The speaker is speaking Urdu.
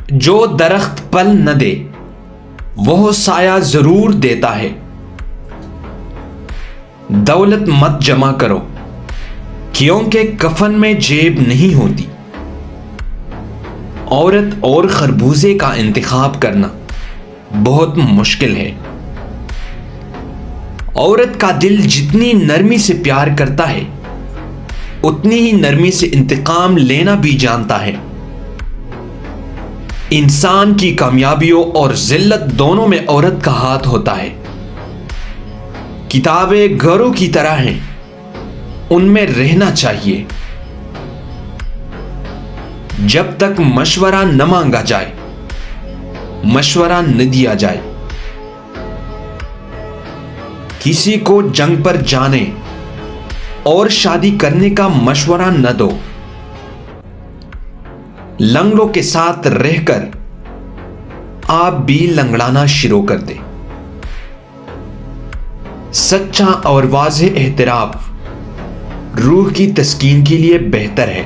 جو درخت پل نہ دے وہ سایہ ضرور دیتا ہے۔ دولت مت جمع کرو کیونکہ کفن میں جیب نہیں ہوتی۔ عورت اور خربوزے کا انتخاب کرنا بہت مشکل ہے۔ عورت کا دل جتنی نرمی سے پیار کرتا ہے اتنی ہی نرمی سے انتقام لینا بھی جانتا ہے۔ انسان کی کامیابیوں اور ذلت دونوں میں عورت کا ہاتھ ہوتا ہے۔ کتابیں گھروں کی طرح ہیں، ان میں رہنا چاہیے جب تک مشورہ نہ مانگا جائے، مشورہ نہ دیا جائے۔ کسی کو جنگ پر جانے اور شادی کرنے کا مشورہ نہ دو۔ لنگڑوں کے ساتھ رہ کر آپ بھی لنگڑانا شروع کر دیں۔ سچا اور واضح اعتراف روح کی تسکین کے لیے بہتر ہے۔